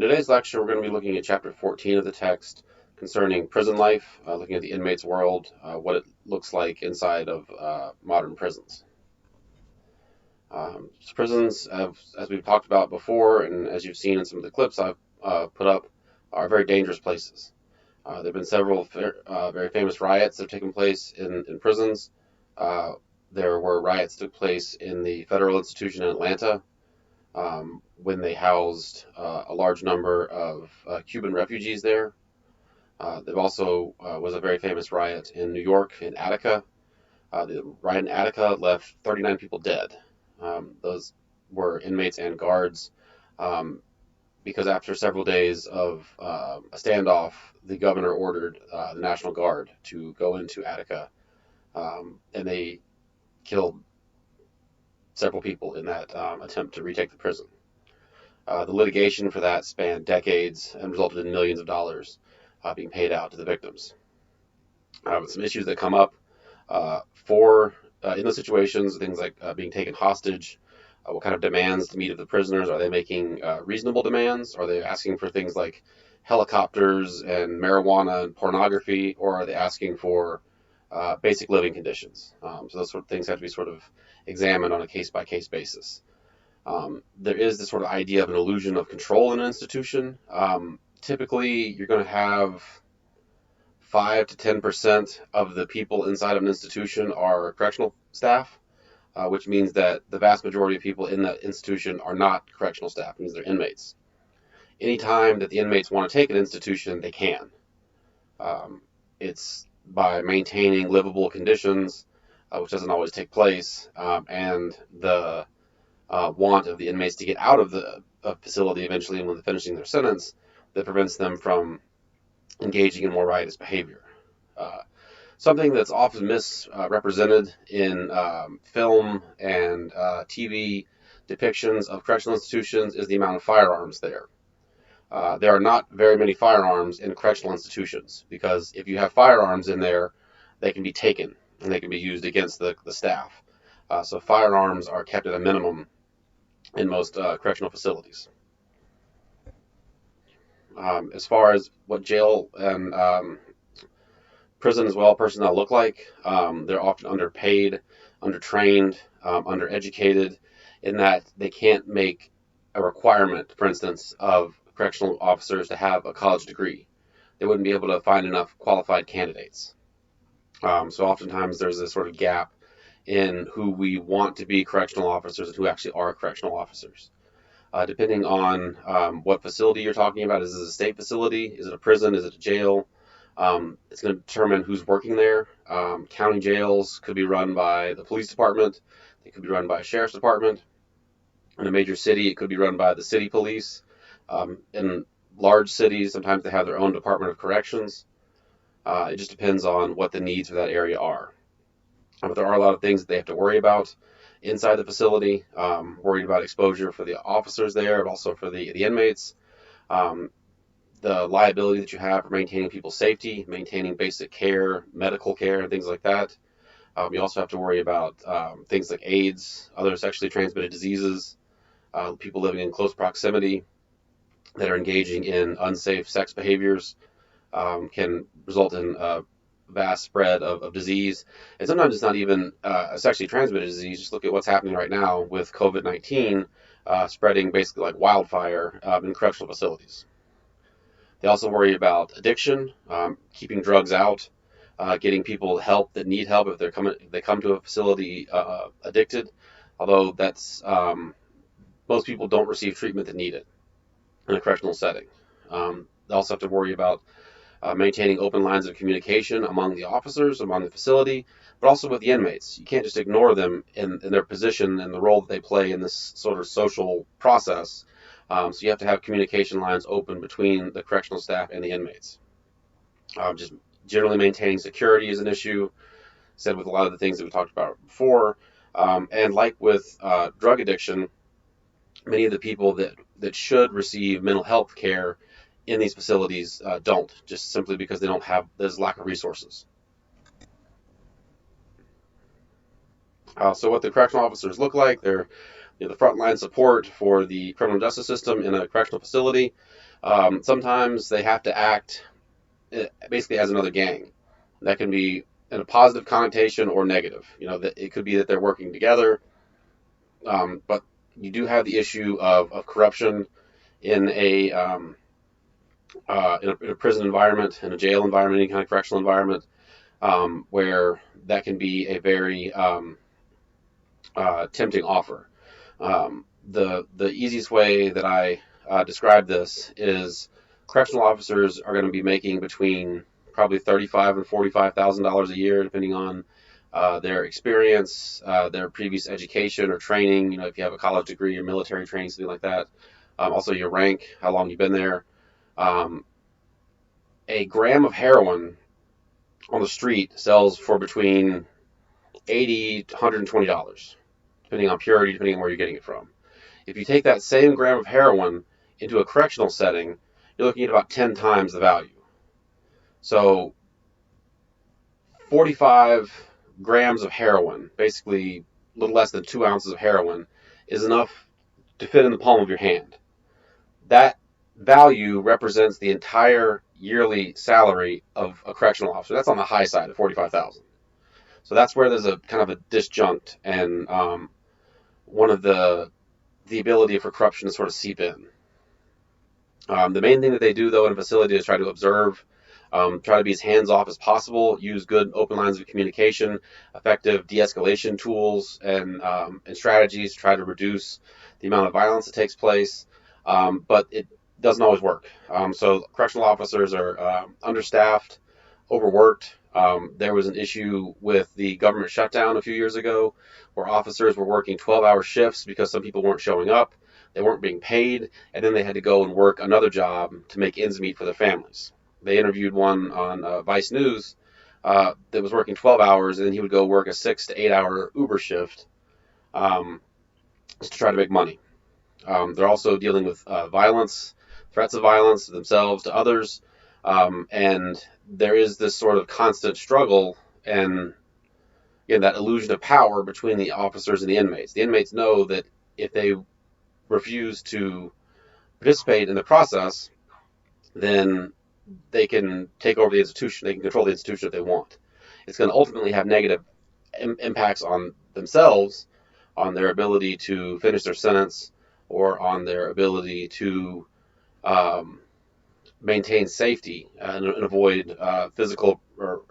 In today's lecture, we're going to be looking at chapter 14 of the text concerning prison life, looking at the inmate's world, what it looks like inside of modern prisons. Prisons, as we've talked about before, and as you've seen in some of the clips I've put up, are very dangerous places. There have been several very famous riots that have taken place in prisons. There were riots that took place in the federal institution in Atlanta when they housed a large number of Cuban refugees there. There also was a very famous riot in New York, in Attica. The riot in Attica left 39 people dead. Those were inmates and guards, because after several days of a standoff, the governor ordered the National Guard to go into Attica, and they killed several people in that attempt to retake the prison. The litigation for that spanned decades and resulted in millions of dollars being paid out to the victims. Some issues that come up in those situations, things like being taken hostage, what kind of demands to meet of the prisoners. Are they making reasonable demands? Are they asking for things like helicopters and marijuana and pornography, or are they asking for basic living conditions? So those sort of things have to be sort of examined on a case-by-case basis. There is this sort of idea of an illusion of control in an institution. Typically, you're going to have 5 to 10% of the people inside of an institution are correctional staff, which means that the vast majority of people in that institution are not correctional staff. It means they're inmates. Anytime that the inmates want to take an institution, they can. It's by maintaining livable conditions, which doesn't always take place, and the want of the inmates to get out of the facility eventually when they're finishing their sentence, that prevents them from engaging in more riotous behavior. Something that's often misrepresented in film and TV depictions of correctional institutions is the amount of firearms there. There are not very many firearms in correctional institutions, because if you have firearms in there, they can be taken and they can be used against the staff. So firearms are kept at a minimum in most correctional facilities. As far as what jail and prison as well personnel look like, they're often underpaid, undertrained, undereducated, in that they can't make a requirement, for instance, of correctional officers to have a college degree. They wouldn't be able to find enough qualified candidates. So oftentimes there's this sort of gap in who we want to be correctional officers and who actually are correctional officers. Depending on what facility you're talking about, is it a state facility? Is it a prison? Is it a jail? It's going to determine who's working there. County jails could be run by the police department. They could be run by a sheriff's department. In a major city, it could be run by the city police. In large cities, sometimes they have their own Department of Corrections. It just depends on what the needs for that area are. But there are a lot of things that they have to worry about inside the facility, worried about exposure for the officers there, but also for the inmates. The liability that you have for maintaining people's safety, maintaining basic care, medical care, and things like that. You also have to worry about things like AIDS, other sexually transmitted diseases, people living in close proximity that are engaging in unsafe sex behaviors can result in a vast spread of disease. And sometimes it's not even a sexually transmitted disease. Just look at what's happening right now with COVID-19 spreading basically like wildfire in correctional facilities. They also worry about addiction, keeping drugs out, getting people help that need help if they come to a facility addicted. Although that's most people don't receive treatment that need it in a correctional setting. They also have to worry about maintaining open lines of communication among the officers, among the facility, but also with the inmates. You can't just ignore them in their position and the role that they play in this sort of social process. So you have to have communication lines open between the correctional staff and the inmates. Just generally maintaining security is an issue, said with a lot of the things that we talked about before. And like with drug addiction, many of the people that should receive mental health care in these facilities don't, just simply because there's lack of resources. So what the correctional officers look like, they're the frontline support for the criminal justice system in a correctional facility. Sometimes they have to act basically as another gang. That can be in a positive connotation or negative. That it could be that they're working together, but you do have the issue of corruption in a prison environment, in a jail environment, any kind of correctional environment, where that can be a very tempting offer. The easiest way that I describe this is correctional officers are going to be making between probably $35,000 and $45,000 a year, depending on their experience, their previous education or training. If you have a college degree or military training, something like that. Also, your rank, how long you've been there. Um, a gram of heroin on the street sells for between $80 to $120, depending on purity, depending on where you're getting it from. If you take that same gram of heroin into a correctional setting, you're looking at about 10 times the value. So 45 grams of heroin, basically a little less than 2 ounces of heroin, is enough to fit in the palm of your hand. That value represents the entire yearly salary of a correctional officer. That's on the high side of 45,000. So that's where there's a kind of a disjunct and one of the ability for corruption to sort of seep in. The main thing that they do, though, in a facility is try to observe, try to be as hands-off as possible, use good open lines of communication, effective de-escalation tools and strategies to try to reduce the amount of violence that takes place. But it doesn't always work. So correctional officers are understaffed, overworked. There was an issue with the government shutdown a few years ago where officers were working 12-hour shifts because some people weren't showing up. They weren't being paid, and then they had to go and work another job to make ends meet for their families. They interviewed one on Vice News that was working 12 hours, and then he would go work a 6 to 8 hour Uber shift just to try to make money. They're also dealing with violence, threats of violence to themselves, to others, and there is this sort of constant struggle and again that illusion of power between the officers and the inmates. The inmates know that if they refuse to participate in the process, then they can take over the institution. They can control the institution if they want. It's going to ultimately have negative impacts on themselves, on their ability to finish their sentence, or on their ability to maintain safety and avoid physical or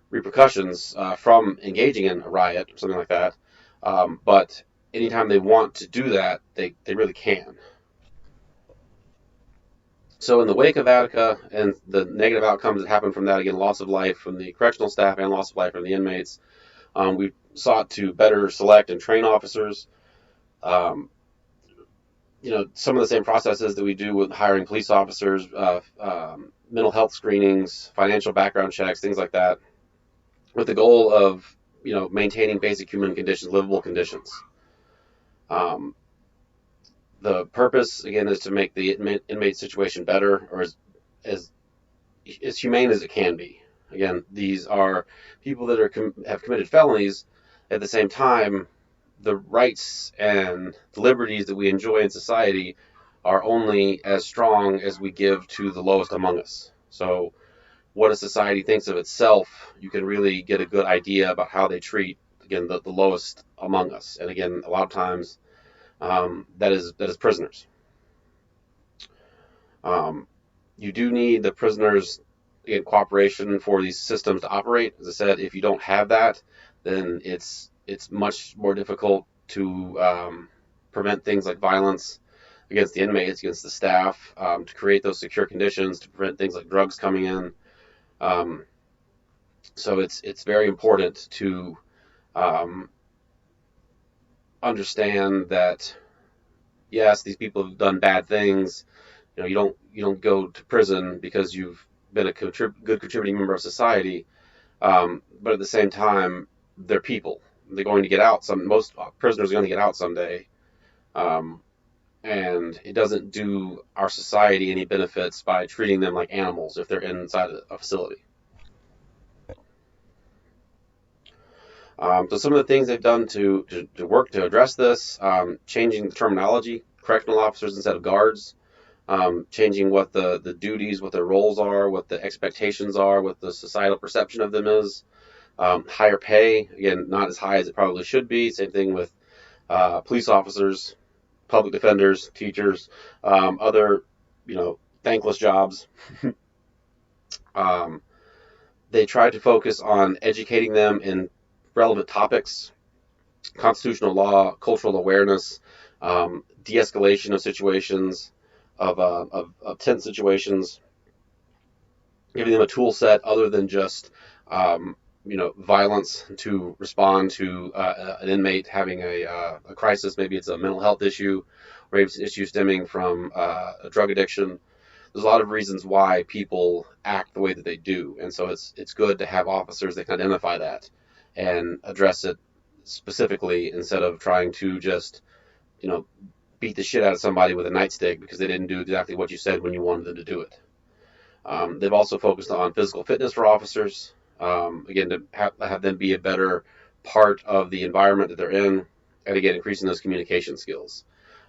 repercussions from engaging in a riot or something like that. But anytime they want to do that, they really can. So in the wake of Attica and the negative outcomes that happened from that, again, loss of life from the correctional staff and loss of life from the inmates, we sought to better select and train officers. Um, some of the same processes that we do with hiring police officers, mental health screenings, financial background checks, things like that, with the goal of maintaining basic human conditions, livable conditions. Um, the purpose again is to make the inmate situation better, or as humane as it can be. Again, these are people that have committed felonies. At the same time, the rights and the liberties that we enjoy in society are only as strong as we give to the lowest among us. So what a society thinks of itself, you can really get a good idea about how they treat, again, the lowest among us. And again, a lot of times that is prisoners. You do need the prisoners, again, cooperation for these systems to operate. As I said, if you don't have that, then it's much more difficult to prevent things like violence against the inmates, against the staff, to create those secure conditions, to prevent things like drugs coming in. So it's very important to understand that yes, these people have done bad things. You don't go to prison because you've been a good contributing member of society. But at the same time, they're people. They're going to get out. Most prisoners are going to get out someday. And it doesn't do our society any benefits by treating them like animals if they're inside a facility. So some of the things they've done to work to address this, changing the terminology, correctional officers instead of guards, changing what the duties, what their roles are, what the expectations are, what the societal perception of them is. Higher pay, again, not as high as it probably should be. Same thing with police officers, public defenders, teachers, other, thankless jobs. um, they try to focus on educating them in relevant topics, constitutional law, cultural awareness, de-escalation of situations, of tense situations, giving them a tool set other than just violence to respond to an inmate having a crisis. Maybe it's a mental health issue, or maybe it's an issue stemming from a drug addiction. There's a lot of reasons why people act the way that they do, and so it's good to have officers that can identify that and address it specifically instead of trying to just you know beat the shit out of somebody with a nightstick because they didn't do exactly what you said when you wanted them to do it. They've also focused on physical fitness for officers, again, to have them be a better part of the environment that they're in, and again, increasing those communication skills.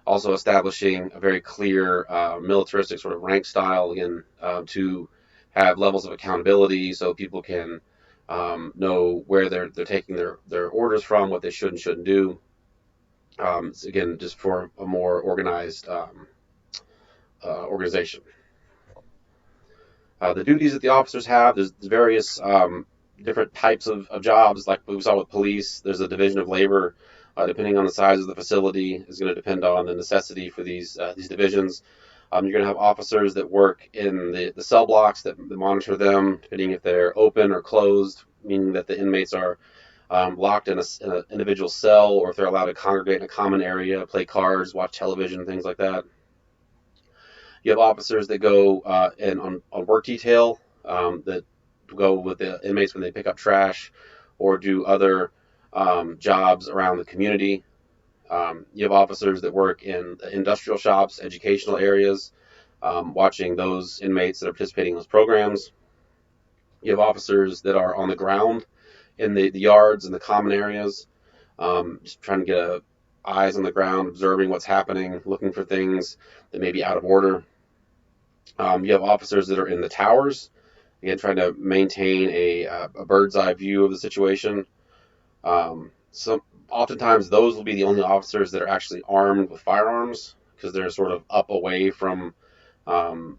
Also, establishing a very clear militaristic sort of rank style, again, to have levels of accountability so people can know where they're taking their orders from, what they should and shouldn't do. Again, just for a more organized organization. The duties that the officers have, there's various different types of jobs, like we saw with police. There's a division of labor. Depending on the size of the facility, is going to depend on the necessity for these divisions. You're going to have officers that work in the cell blocks that monitor them, depending if they're open or closed, meaning that the inmates are locked in an individual cell, or if they're allowed to congregate in a common area, play cards, watch television, things like that. You have officers that go on work detail, that go with the inmates when they pick up trash or do other jobs around the community. You have officers that work in industrial shops, educational areas, watching those inmates that are participating in those programs. You have officers that are on the ground in the yards and the common areas, just trying to get eyes on the ground, observing what's happening, looking for things that may be out of order. You have officers that are in the towers, again, trying to maintain a bird's eye view of the situation. So oftentimes those will be the only officers that are actually armed with firearms because they're sort of up away from um,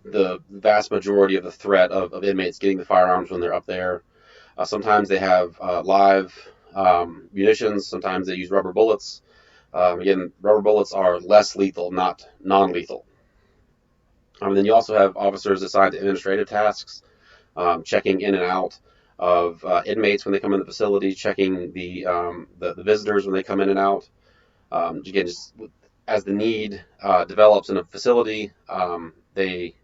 the vast majority of the threat of inmates getting the firearms when they're up there. Sometimes they have live munitions. Sometimes they use rubber bullets. Again, rubber bullets are less lethal, not non-lethal. And then you also have officers assigned to administrative tasks, checking in and out of inmates when they come in the facility, checking the visitors when they come in and out. Again, just as the need develops in a facility, they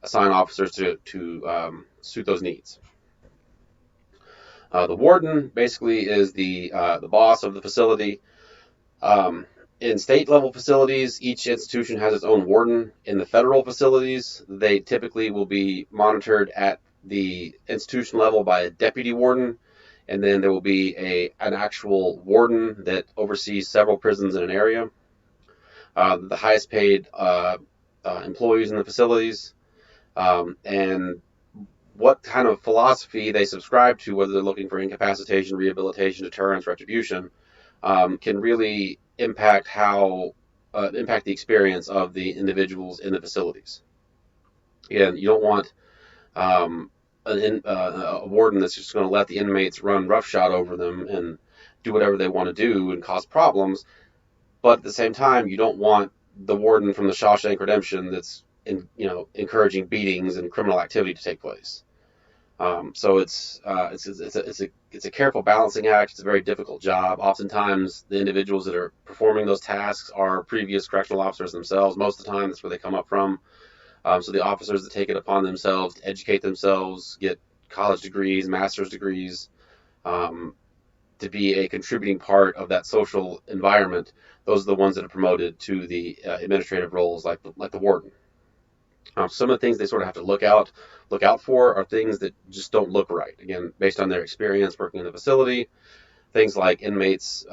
assign officers to suit those needs. The warden basically is the boss of the facility. Um, in state level facilities, each institution has its own warden. In the federal facilities, they typically will be monitored at the institution level by a deputy warden, and then there will be an actual warden that oversees several prisons in an area. The highest paid employees in the facilities, and what kind of philosophy they subscribe to, whether they're looking for incapacitation, rehabilitation, deterrence, retribution, can really impact impact the experience of the individuals in the facilities. Again, you don't want a warden that's just going to let the inmates run roughshod over them and do whatever they want to do and cause problems. But at the same time, you don't want the warden from the Shawshank Redemption that's encouraging beatings and criminal activity to take place. So it's a careful balancing act. It's a very difficult job. Oftentimes, the individuals that are performing those tasks are previous correctional officers themselves. Most of the time, that's where they come up from. So the officers that take it upon themselves to educate themselves, get college degrees, master's degrees, to be a contributing part of that social environment, those are the ones that are promoted to the administrative roles, like the warden. Some of the things they sort of have to look out for are things that just don't look right. Again, based on their experience working in the facility, things like inmates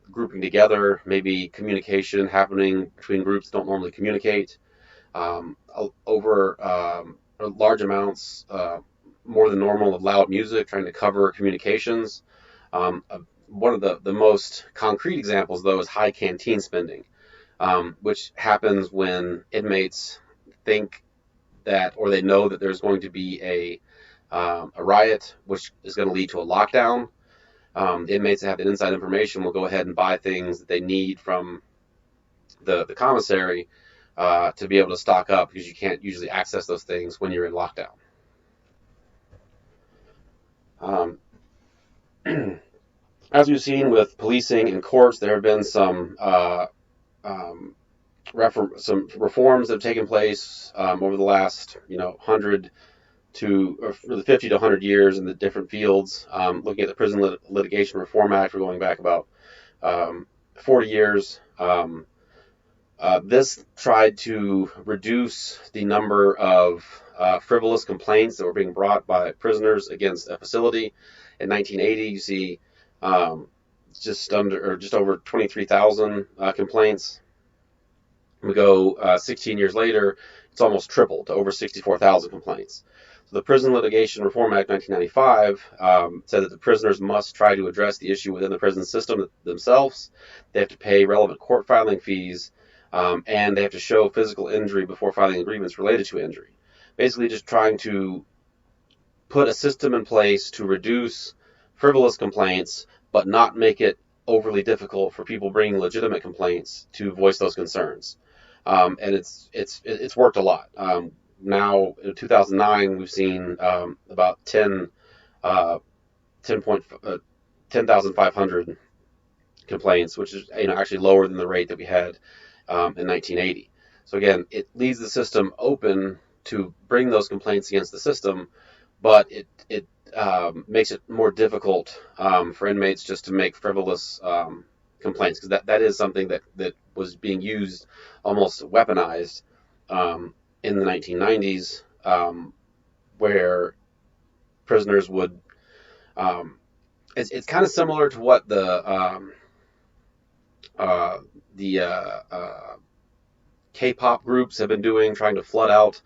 grouping together, maybe communication happening between groups that don't normally communicate, over large amounts, more than normal, of loud music, trying to cover communications. One of the most concrete examples, though, is high canteen spending, which happens when inmates think that, or they know that there's going to be a riot, which is going to lead to a lockdown. The inmates that have that inside information will go ahead and buy things that they need from the commissary to be able to stock up, because you can't usually access those things when you're in lockdown. Um, as we've seen with policing and courts, there have been um, some reforms that have taken place over the last 100 to or for the 50 to 100 years in the different fields. Looking at the Prison Litigation Reform Act, we're going back about 40 years. This tried to reduce the number of frivolous complaints that were being brought by prisoners against a facility. In 1980, you see just over 23,000 complaints. We go 16 years later, it's almost tripled to over 64,000 complaints. So the Prison Litigation Reform Act 1995 said that the prisoners must try to address the issue within the prison system themselves. They have to pay relevant court filing fees, and they have to show physical injury before filing agreements related to injury. Basically, just trying to put a system in place to reduce frivolous complaints, but not make it overly difficult for people bringing legitimate complaints to voice those concerns. And it's worked a lot. Now in 2009, we've seen about 10,500 complaints, which is actually lower than the rate that we had in 1980. So again, it leaves the system open to bring those complaints against the system, but it makes it more difficult for inmates just to make frivolous complaints, because that is something that was being used, almost weaponized, in the 1990s, where prisoners would. It's kind of similar to what the K-pop groups have been doing, trying to flood out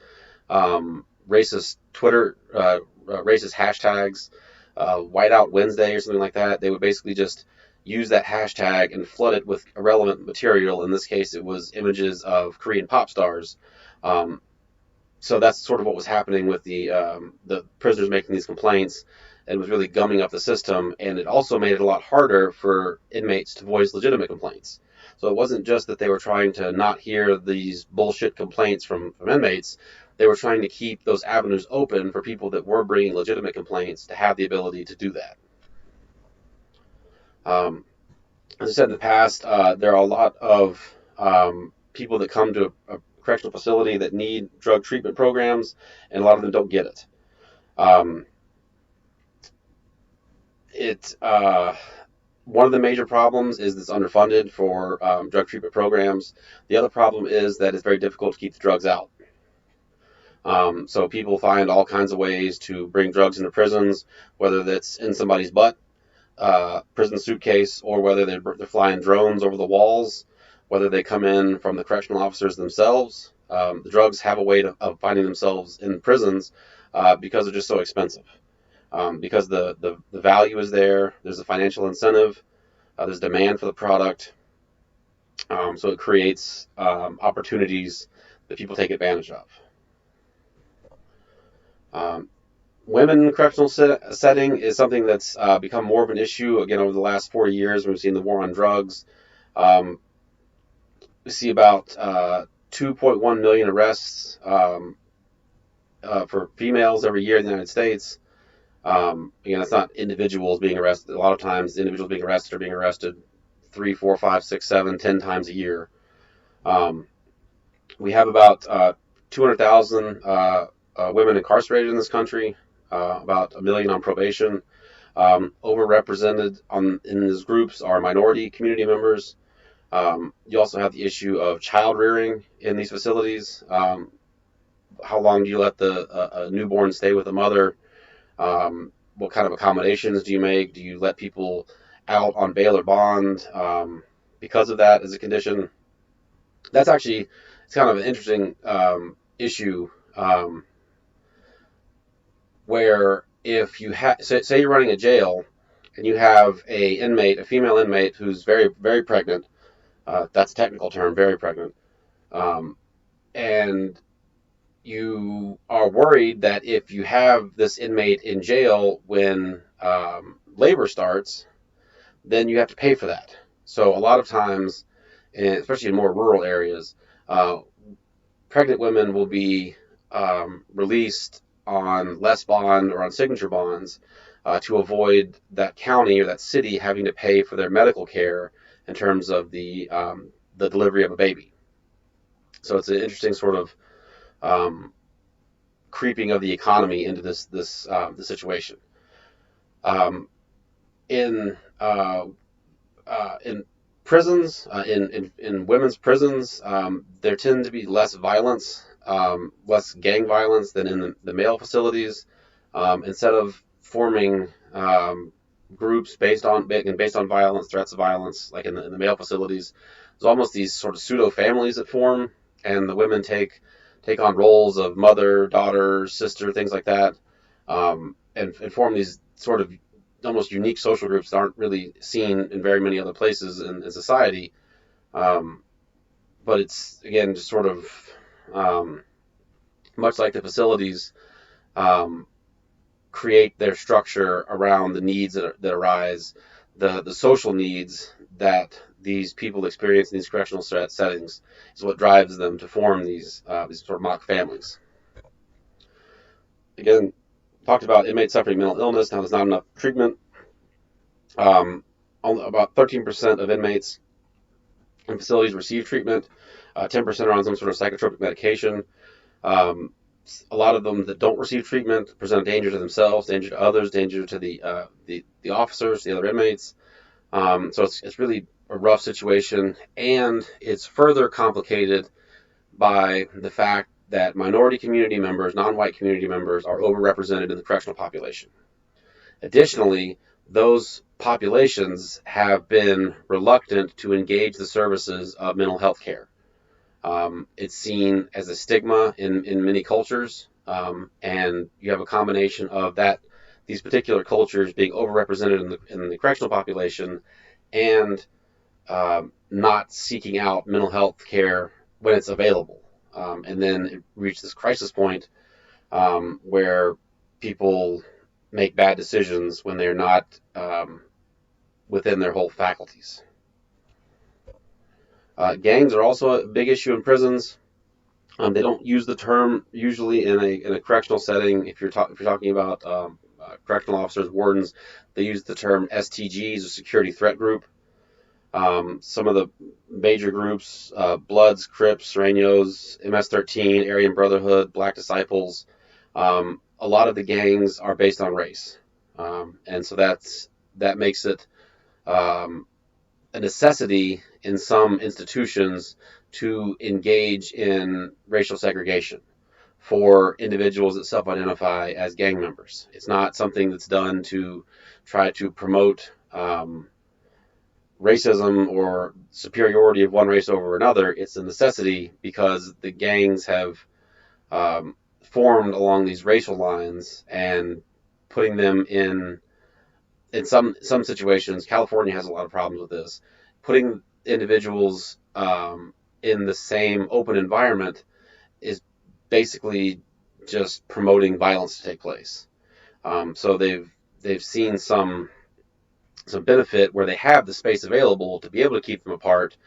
racist Twitter, racist hashtags, Whiteout Wednesday or something like that. They would basically just use that hashtag and flood it with irrelevant material. In this case, it was images of Korean pop stars. So that's sort of what was happening with the prisoners making these complaints. It was really gumming up the system, and it also made it a lot harder for inmates to voice legitimate complaints. So it wasn't just that they were trying to not hear these bullshit complaints from inmates. They were trying to keep those avenues open for people that were bringing legitimate complaints to have the ability to do that. As I said in the past, there are a lot of people that come to a correctional facility that need drug treatment programs, and a lot of them don't get it. Um, One of the major problems is it's underfunded for drug treatment programs. The other problem is that it's very difficult to keep the drugs out. So people find all kinds of ways to bring drugs into prisons, whether that's in somebody's butt, prison suitcase, or whether they're flying drones over the walls, whether they come in from the correctional officers themselves. The drugs have a way of finding themselves in prisons because they're just so expensive. Because the value is there, there's a financial incentive, there's demand for the product, so it creates opportunities that people take advantage of. Um, Women in the correctional setting is something that's become more of an issue again over the last 4 years. We've seen the war on drugs. Um, we see about 2.1 million arrests for females every year in the United States. Again, that's not individuals being arrested. A lot of times, individuals are being arrested 3, 4, 5, 6, 7, 10 times a year. We have about 200,000 women incarcerated in this country, about 1 million on probation. Overrepresented in these groups are minority community members. You also have the issue of child rearing in these facilities. how long do you let a newborn stay with the mother? What kind of accommodations do you make? Do you let people out on bail or bond because of that as a condition? That's actually, it's kind of an interesting issue, where if you have, say you're running a jail and you have a female inmate who's very, very pregnant. That's a technical term, very pregnant. Um, and you are worried that if you have this inmate in jail when labor starts, then you have to pay for that. So a lot of times, and especially in more rural areas, uh, pregnant women will be released on less bond or on signature bonds to avoid that county or that city having to pay for their medical care in terms of the delivery of a baby. So it's an interesting sort of um, creeping of the economy into this situation. Um, in in prisons, in women's prisons, there tend to be less violence, less gang violence than in the male facilities. Instead of forming groups based on violence, threats of violence, like in the male facilities, there's almost these sort of pseudo families that form, and the women take on roles of mother, daughter, sister, things like that, and form these sort of almost unique social groups that aren't really seen in very many other places in society. Um, but it's again just sort of um, much like the facilities um, create their structure around the needs that arise, the social needs that these people experience in these correctional settings is what drives them to form these sort of mock families. Again, talked about inmates suffering mental illness. Now there's not enough treatment. Um, about 13% of inmates in facilities receive treatment. 10% are on some sort of psychotropic medication. Um, a lot of them that don't receive treatment present a danger to themselves, danger to others, danger to the officers, the other inmates. So it's really a rough situation, and it's further complicated by the fact that minority community members, non-white community members, are overrepresented in the correctional population. Additionally, those populations have been reluctant to engage the services of mental health care. It's seen as a stigma in many cultures, and you have a combination of these particular cultures being overrepresented in the correctional population and not seeking out mental health care when it's available. And then it reached this crisis point where people make bad decisions when they're not within their whole faculties. Gangs are also a big issue in prisons. They don't use the term usually in a correctional setting. If you're talking about correctional officers, wardens, they use the term STGs, or security threat group. Some of the major groups: Bloods, Crips, Sureños, MS-13, Aryan Brotherhood, Black Disciples. A lot of the gangs are based on race, and so that makes it a necessity in some institutions to engage in racial segregation for individuals that self-identify as gang members. It's not something that's done to try to promote racism or superiority of one race over another. It's a necessity because the gangs have formed along these racial lines, and putting them in some situations. California has a lot of problems with this. Putting individuals in the same open environment is basically just promoting violence to take place. So they've seen some benefit where they have the space available to be able to keep them apart,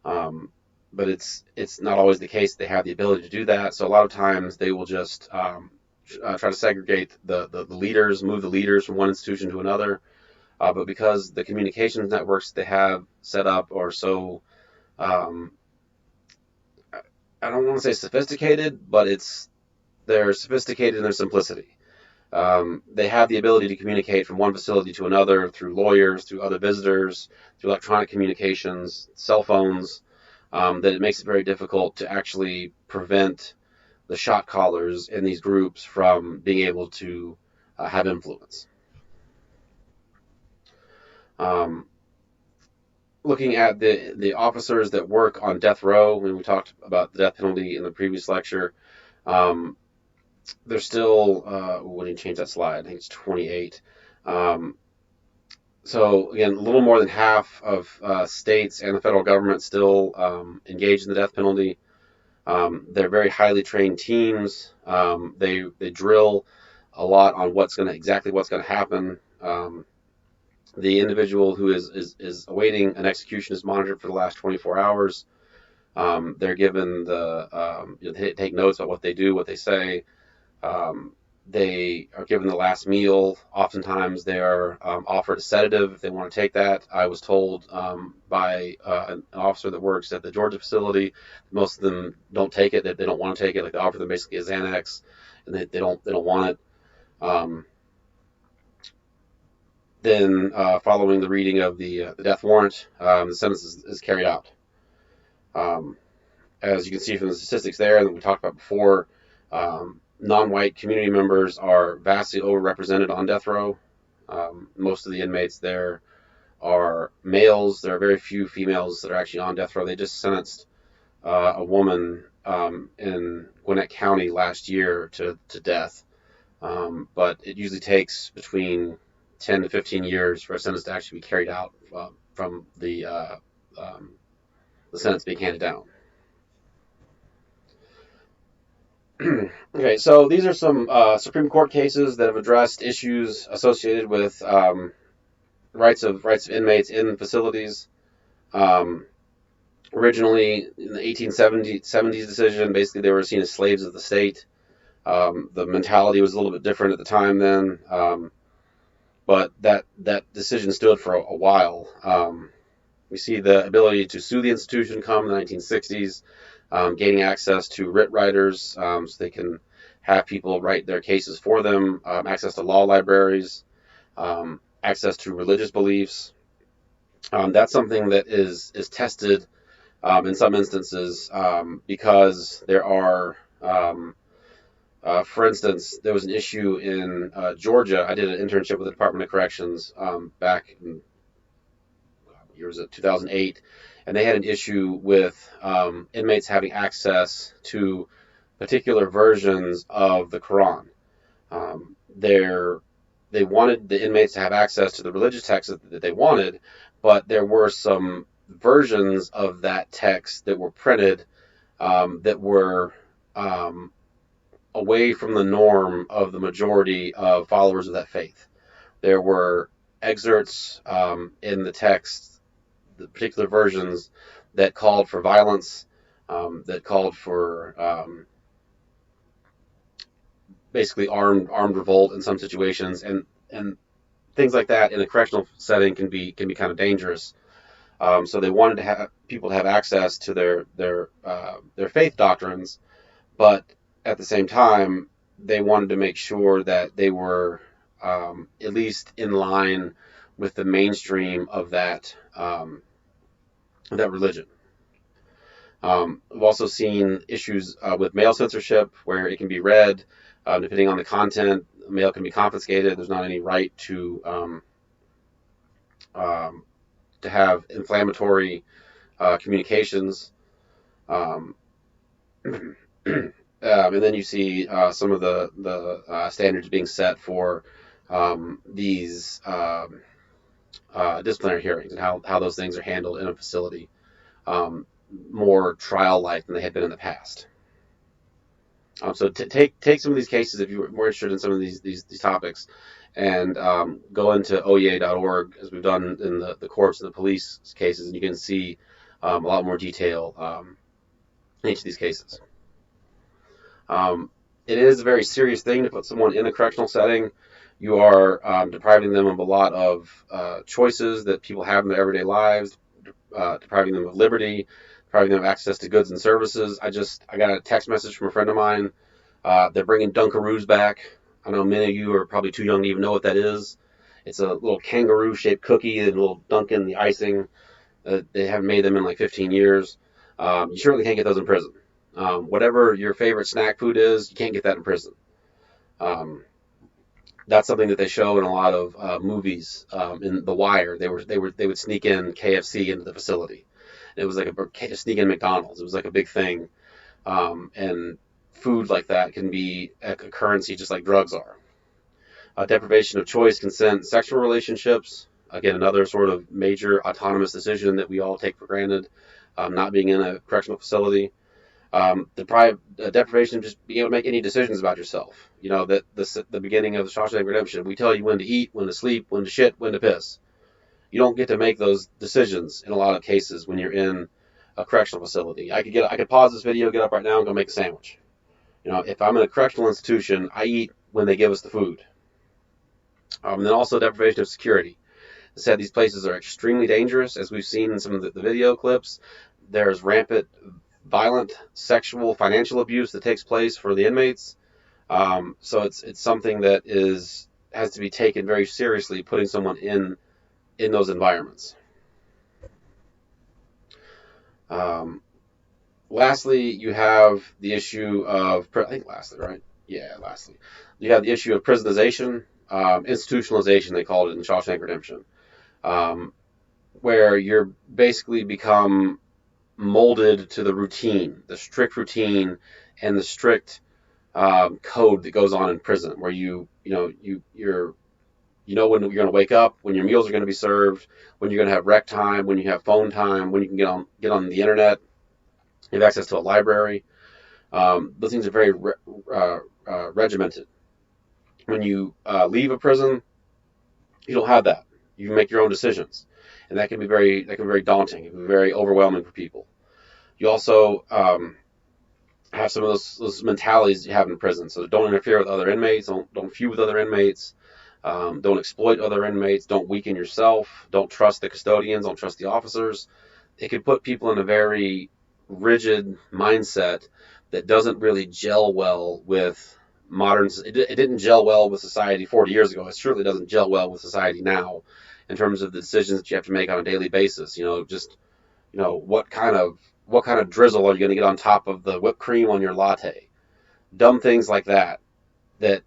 Um, but it's not always the case they have the ability to do that. So a lot of times they will just try to segregate the leaders, move the leaders from one institution to another. But because the communications networks they have set up are so, um, I don't want to say sophisticated, but they're sophisticated in their simplicity. They have the ability to communicate from one facility to another through lawyers, through other visitors, through electronic communications, cell phones, that it makes it very difficult to actually prevent the shot callers in these groups from being able to have influence. Um, Looking at the officers that work on death row, when we talked about the death penalty in the previous lecture, um, they're still, when you change that slide, I think it's 28. Um, so again, a little more than half of states and the federal government still engage in the death penalty. They're very highly trained teams. They drill a lot on exactly what's going to happen. The individual who is awaiting an execution is monitored for the last 24 hours. They're given they take notes about what they do, what they say. Um, they are given the last meal. Oftentimes, they are offered a sedative if they want to take that. I was told by an officer that works at the Georgia facility, most of them don't take it. They don't want to take it. Like they offer them basically a Xanax, and they don't want it. Um, then, following the reading of the death warrant, the sentence is carried out. Um, as you can see from the statistics there that we talked about before, non-white community members are vastly overrepresented on death row. Most of the inmates there are males. There are very few females that are actually on death row. They just sentenced a woman in Gwinnett County last year to death. But it usually takes between 10 to 15 years for a sentence to actually be carried out from the sentence being handed down. Okay, so these are some Supreme Court cases that have addressed issues associated with rights of inmates in facilities. Um, Originally, in the 1870s decision, basically they were seen as slaves of the state. The mentality was a little bit different at the time then, but that decision stood for a while. We see the ability to sue the institution come in the 1960s, gaining access to writ writers so they can have people write their cases for them, access to law libraries, access to religious beliefs. That's something that is tested in some instances because there are, for instance, there was an issue in Georgia. I did an internship with the Department of Corrections back in years of 2008, and they had an issue with inmates having access to particular versions of the Quran. They wanted the inmates to have access to the religious text that they wanted, but there were some versions of that text that were printed that were away from the norm of the majority of followers of that faith. There were excerpts in the text, the particular versions that called for violence, that called for basically armed revolt in some situations, and things like that in a correctional setting can be kind of dangerous. So they wanted to have people to have access to their faith doctrines, but at the same time they wanted to make sure that they were at least in line with the mainstream of that religion. We've also seen issues with mail censorship where it can be read, depending on the content, mail can be confiscated. There's not any right um, to have inflammatory communications. Um, and then you see some of the standards being set for these disciplinary hearings and how those things are handled in a facility, um, more trial-like than they had been in the past. So take some of these cases if you're more interested in some of these topics, and go into oea.org as we've done in the courts and the police cases, and you can see a lot more detail in each of these cases. It is a very serious thing to put someone in a correctional setting. You are depriving them of a lot of choices that people have in their everyday lives, depriving them of liberty, depriving them of access to goods and services. I got a text message from a friend of mine. They're bringing Dunkaroos back. I know many of you are probably too young to even know what that is. It's a little kangaroo-shaped cookie and a little Dunkin' the icing. They haven't made them in like 15 years. You certainly can't get those in prison. Whatever your favorite snack food is, you can't get that in prison. Um, that's something that they show in a lot of movies. In The Wire, they would sneak in KFC into the facility. It was like a sneak in McDonald's. It was like a big thing. And food like that can be a currency just like drugs are. Deprivation of choice, consent, sexual relationships. Again, another sort of major autonomous decision that we all take for granted. Not being in a correctional facility. Deprivation of just being able to make any decisions about yourself. You know, that the beginning of the Shawshank Redemption, we tell you when to eat, when to sleep, when to shit, when to piss. You don't get to make those decisions in a lot of cases when you're in a correctional facility. I could pause this video, get up right now, and go make a sandwich. You know, if I'm in a correctional institution, I eat when they give us the food. And then also deprivation of security. I said these places are extremely dangerous, as we've seen in some of the video clips. There's rampant violent sexual financial abuse that takes place for the inmates. So it's something that has to be taken very seriously, putting someone in those environments. Um, Lastly, you have the issue of, I think lastly, right? Yeah, lastly. You have the issue of prisonization, institutionalization, they called it in Shawshank Redemption, um, where you're basically become molded to the routine, the strict routine, and the strict code that goes on in prison, where you know when you're going to wake up, when your meals are going to be served, when you're going to have rec time, when you have phone time, when you can get on the internet, you have access to a library. Those things are very regimented. When you leave a prison, you don't have that. You make your own decisions, and that can be very daunting. It can be very overwhelming for people. You also have some of those mentalities you have in prison. So don't interfere with other inmates. Don't feud with other inmates. Don't exploit other inmates. Don't weaken yourself. Don't trust the custodians. Don't trust the officers. It can put people in a very rigid mindset that doesn't really gel well with modern. It didn't gel well with society 40 years ago. It certainly doesn't gel well with society now, in terms of the decisions that you have to make on a daily basis. What kind of drizzle are you going to get on top of the whipped cream on your latte? Dumb things like that that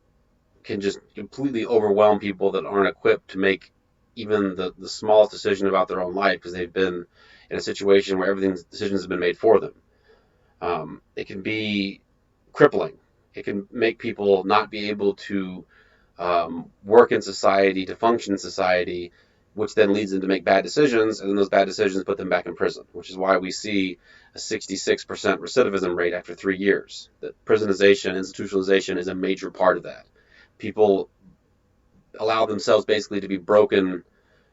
can just completely overwhelm people that aren't equipped to make even the smallest decision about their own life, because they've been in a situation where everything's decisions have been made for them. It can be crippling. It can make people not be able to work in society, to function in society, which then leads them to make bad decisions, and then those bad decisions put them back in prison, which is why we see a 66% recidivism rate after 3 years. That prisonization, institutionalization is a major part of that. People allow themselves basically to be broken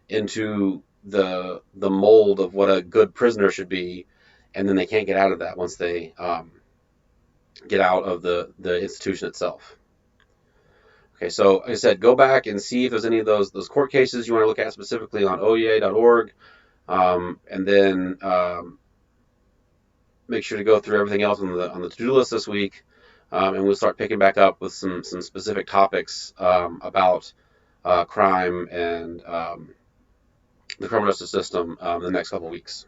into the mold of what a good prisoner should be, and then they can't get out of that once they get out of the institution itself. Okay, so like I said, go back and see if there's any of those court cases you want to look at specifically on oea.org, and then make sure to go through everything else on the to-do list this week, and we'll start picking back up with some specific topics about crime and the criminal justice system in the next couple of weeks.